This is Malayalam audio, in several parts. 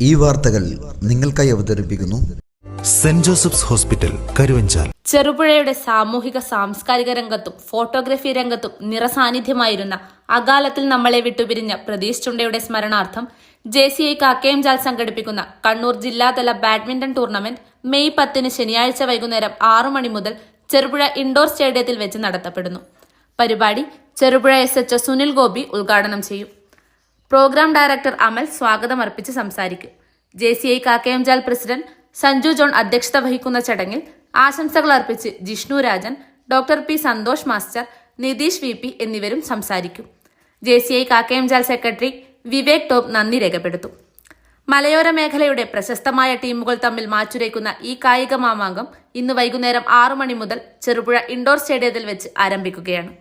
ഈ വാർത്തകൾ നിങ്ങൾക്കായി അവതരിപ്പിക്കുന്നു സെന്റ് ജോസഫ്സ് ഹോസ്പിറ്റൽ, കരുവഞ്ചാൽ. ചെറുപുഴയുടെ സാമൂഹിക സാംസ്കാരിക രംഗത്തും ഫോട്ടോഗ്രഫി രംഗത്തും നിറസാന്നിധ്യമായിരുന്ന അകാലത്തിൽ നമ്മളെ വിട്ടുപിരിഞ്ഞ പ്രതീഷ് ചുണ്ടയുടെ സ്മരണാർത്ഥം JCI കാക്കയംചാൽ സംഘടിപ്പിക്കുന്ന കണ്ണൂർ ജില്ലാതല ബാഡ്മിന്റൺ ടൂർണമെന്റ് മെയ് 10 ശനിയാഴ്ച വൈകുന്നേരം 6 മണി മുതൽ ചെറുപുഴ ഇൻഡോർ സ്റ്റേഡിയത്തിൽ വെച്ച് നടത്തപ്പെടുന്നു. പരിപാടി ചെറുപുഴ SHO സുനിൽ ഗോപി ഉദ്ഘാടനം ചെയ്യും. പ്രോഗ്രാം ഡയറക്ടർ അമൽ സ്വാഗതം അർപ്പിച്ച് സംസാരിക്കും. JCI Kakkayamchal president Sanju John അധ്യക്ഷത വഹിക്കുന്ന ചടങ്ങിൽ ആശംസകൾ അർപ്പിച്ച് Jishnu Rajan, doctor P Santhosh master, Nitheesh VP എന്നിവരും സംസാരിക്കും. JCI കാക്കയംചാൽ സെക്രട്ടറി വിവേക് ടോപ്പ് നന്ദി രേഖപ്പെടുത്തും. മലയോര മേഖലയുടെ പ്രശസ്തമായ ടീമുകൾ തമ്മിൽ മാറ്റുരയ്ക്കുന്ന ഈ കായിക മാമാങ്കം ഇന്ന് വൈകുന്നേരം 6 മണി മുതൽ ചെറുപുഴ ഇൻഡോർ സ്റ്റേഡിയത്തിൽ വെച്ച് ആരംഭിക്കുകയാണ്.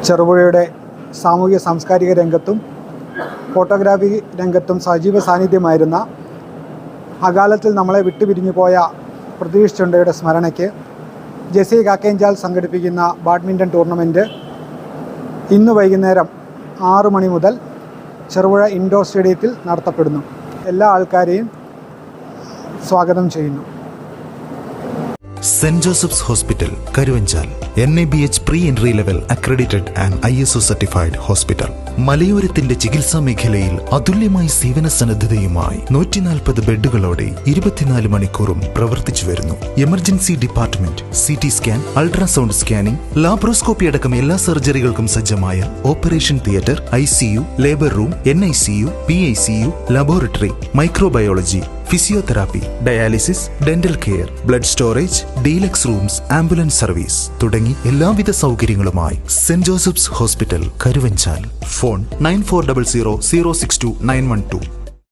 ചെറുപുഴയുടെ സാമൂഹിക സാംസ്കാരിക രംഗത്തും ഫോട്ടോഗ്രാഫി രംഗത്തും സജീവ സാന്നിധ്യമായിരുന്ന അകാലത്തിൽ നമ്മളെ വിട്ടുപിരിഞ്ഞു പോയ പ്രതീഷ് ചുണ്ടയുടെ സ്മരണയ്ക്ക് JCI കാക്കയംചാൽ സംഘടിപ്പിക്കുന്ന ബാഡ്മിൻ്റൺ ടൂർണമെൻറ്റ് ഇന്ന് വൈകുന്നേരം 6 മണി മുതൽ ചെറുപുഴ ഇൻഡോർ സ്റ്റേഡിയത്തിൽ നടത്തപ്പെടുന്നു. എല്ലാ ആൾക്കാരെയും സ്വാഗതം ചെയ്യുന്നു. Saint Joseph's hospital, Karuvanchal. NABH pre entry level accredited and ISO certified hospital. മലയോരത്തിന്റെ ചികിത്സാ മേഖലയിൽ അതുല്യമായ സേവന സന്നദ്ധതയുമായി 140 ബെഡുകളോടെ 24 മണിക്കൂറും പ്രവർത്തിച്ചു വരുന്നു. Emergency department, CT scan, ultrasound scanning, laparoscopy അടക്കം എല്ലാ സർജറികൾക്കും സജ്ജമായ operation theatre, ICU, labour room, NICU, PICU, laboratory, microbiology, physiotherapy, dialysis, dental care, blood storage, deluxe rooms, ambulance service തുടങ്ങി എല്ലാവിധ സൗകര്യങ്ങളുമായി Saint Joseph's hospital, Karuvanchal. Phone 9400 062 912.